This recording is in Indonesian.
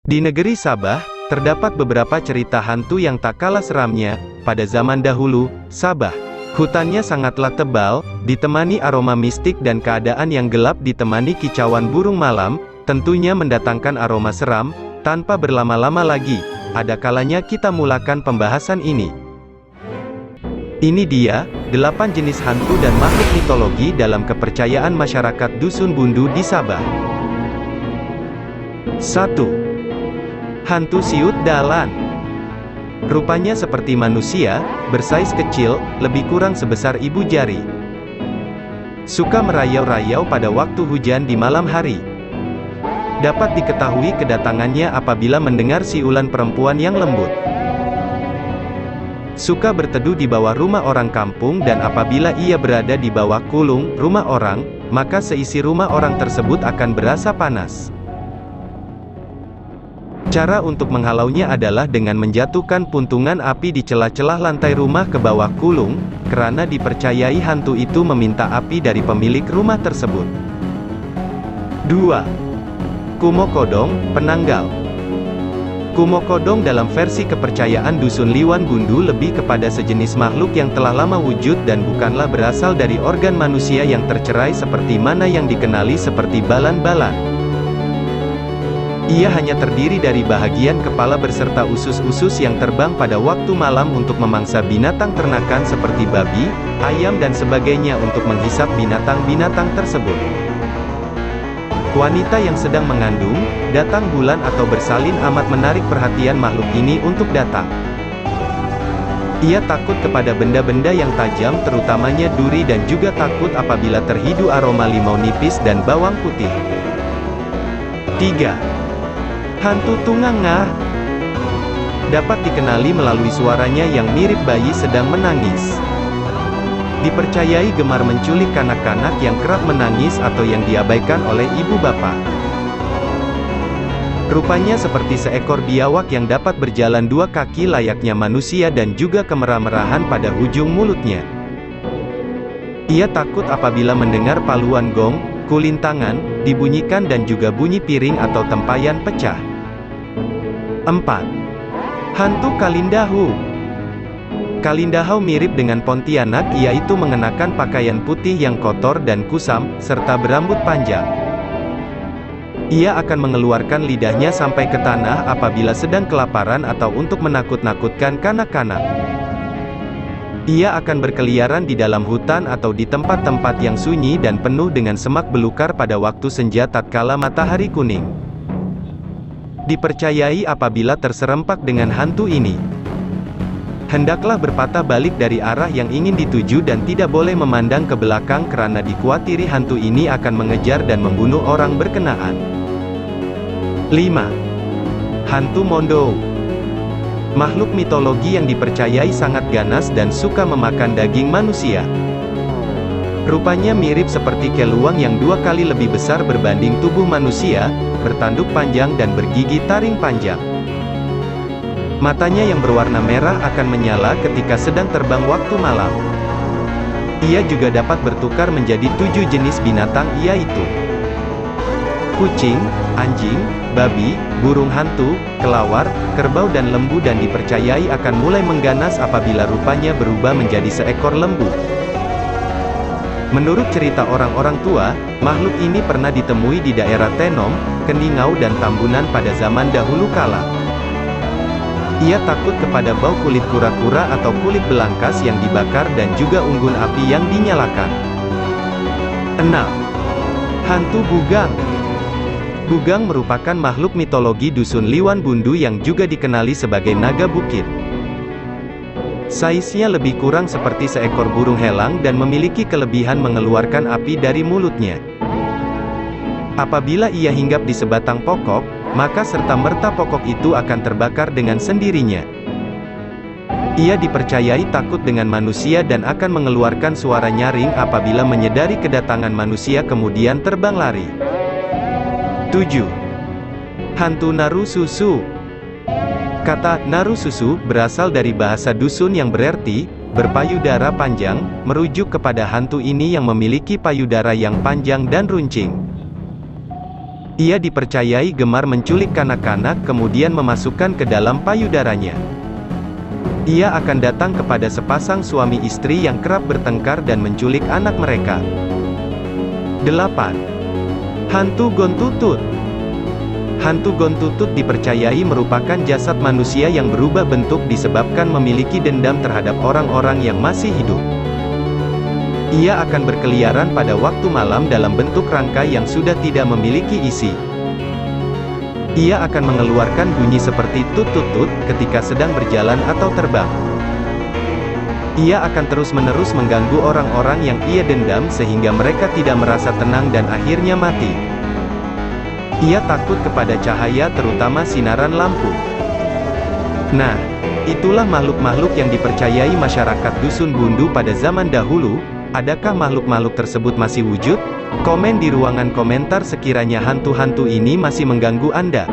Di negeri Sabah, terdapat beberapa cerita hantu yang tak kalah seramnya. Pada zaman dahulu, Sabah, hutannya sangatlah tebal, ditemani aroma mistik dan keadaan yang gelap ditemani kicauan burung malam, tentunya mendatangkan aroma seram. Tanpa berlama-lama lagi, ada kalanya kita mulakan pembahasan ini. Ini dia, 8 jenis hantu dan makhluk mitologi dalam kepercayaan masyarakat Dusun Bundu di Sabah. 1. Hantu siut dalan. Rupanya seperti manusia, bersaiz kecil, lebih kurang sebesar ibu jari. Suka merayau-rayau pada waktu hujan di malam hari. Dapat diketahui kedatangannya apabila mendengar siulan perempuan yang lembut. Suka berteduh di bawah rumah orang kampung dan apabila ia berada di bawah kulung rumah orang, maka seisi rumah orang tersebut akan berasa panas. Cara untuk menghalaunya adalah dengan menjatuhkan puntungan api di celah-celah lantai rumah ke bawah kulung, karena dipercayai hantu itu meminta api dari pemilik rumah tersebut. 2. Kumo Kodong, penanggal. Kumo Kodong dalam versi kepercayaan Dusun Liwan Bundu lebih kepada sejenis makhluk yang telah lama wujud dan bukanlah berasal dari organ manusia yang tercerai seperti mana yang dikenali seperti balan-balan. Ia hanya terdiri dari bahagian kepala beserta usus-usus yang terbang pada waktu malam untuk memangsa binatang ternakan seperti babi, ayam dan sebagainya untuk menghisap binatang-binatang tersebut. Wanita yang sedang mengandung, datang bulan atau bersalin amat menarik perhatian makhluk ini untuk datang. Ia takut kepada benda-benda yang tajam terutamanya duri dan juga takut apabila terhidu aroma limau nipis dan bawang putih. 3. Hantu Tungangah. Dapat dikenali melalui suaranya yang mirip bayi sedang menangis. Dipercayai gemar menculik kanak-kanak yang kerap menangis atau yang diabaikan oleh ibu bapak. Rupanya seperti seekor biawak yang dapat berjalan 2 kaki layaknya manusia dan juga kemerah-merahan pada ujung mulutnya. Ia takut apabila mendengar paluan gong, kulintangan, dibunyikan dan juga bunyi piring atau tempayan pecah. 4. Hantu Kalindahu. Kalindahau mirip dengan Pontianak, yaitu mengenakan pakaian putih yang kotor dan kusam, serta berambut panjang. Ia akan mengeluarkan lidahnya sampai ke tanah apabila sedang kelaparan atau untuk menakut-nakutkan kanak-kanak. Ia akan berkeliaran di dalam hutan atau di tempat-tempat yang sunyi dan penuh dengan semak belukar pada waktu senja tatkala matahari kuning. Dipercayai apabila terserempak dengan hantu ini, hendaklah berpatah balik dari arah yang ingin dituju dan tidak boleh memandang ke belakang karena dikhawatirkan hantu ini akan mengejar dan membunuh orang berkenaan. 5. Hantu Mondo. Makhluk mitologi yang dipercayai sangat ganas dan suka memakan daging manusia. Rupanya mirip seperti keluang yang 2 kali lebih besar berbanding tubuh manusia, bertanduk panjang dan bergigi taring panjang. Matanya yang berwarna merah akan menyala ketika sedang terbang waktu malam. Ia juga dapat bertukar menjadi 7 jenis binatang, yaitu kucing, anjing, babi, burung hantu, kelawar, kerbau dan lembu dan dipercayai akan mulai mengganas apabila rupanya berubah menjadi seekor lembu. Menurut cerita orang-orang tua, makhluk ini pernah ditemui di daerah Tenom, Keningau dan Tambunan pada zaman dahulu kala. Ia takut kepada bau kulit kura-kura atau kulit belangkas yang dibakar dan juga unggun api yang dinyalakan. 6. Hantu Bugang. Bugang merupakan makhluk mitologi Dusun Liwan Bundu yang juga dikenali sebagai naga bukit. Saiznya lebih kurang seperti seekor burung helang dan memiliki kelebihan mengeluarkan api dari mulutnya. Apabila ia hinggap di sebatang pokok, maka serta-merta pokok itu akan terbakar dengan sendirinya. Ia dipercayai takut dengan manusia dan akan mengeluarkan suara nyaring apabila menyadari kedatangan manusia kemudian terbang lari. 7. Hantu Naru Susu. Kata Naru Susu berasal dari bahasa dusun yang berarti berpayudara panjang, merujuk kepada hantu ini yang memiliki payudara yang panjang dan runcing. Ia dipercayai gemar menculik kanak-kanak kemudian memasukkan ke dalam payudaranya. Ia akan datang kepada sepasang suami istri yang kerap bertengkar dan menculik anak mereka. 8. Hantu Gontutut. Hantu Gontutut dipercayai merupakan jasad manusia yang berubah bentuk disebabkan memiliki dendam terhadap orang-orang yang masih hidup. Ia akan berkeliaran pada waktu malam dalam bentuk rangkai yang sudah tidak memiliki isi. Ia akan mengeluarkan bunyi seperti tut-tut-tut ketika sedang berjalan atau terbang. Ia akan terus-menerus mengganggu orang-orang yang ia dendam sehingga mereka tidak merasa tenang dan akhirnya mati. Ia takut kepada cahaya terutama sinaran lampu. Nah, itulah makhluk-makhluk yang dipercayai masyarakat Dusun Bundu pada zaman dahulu. Adakah makhluk-makhluk tersebut masih wujud? Komen di ruangan komentar sekiranya hantu-hantu ini masih mengganggu Anda.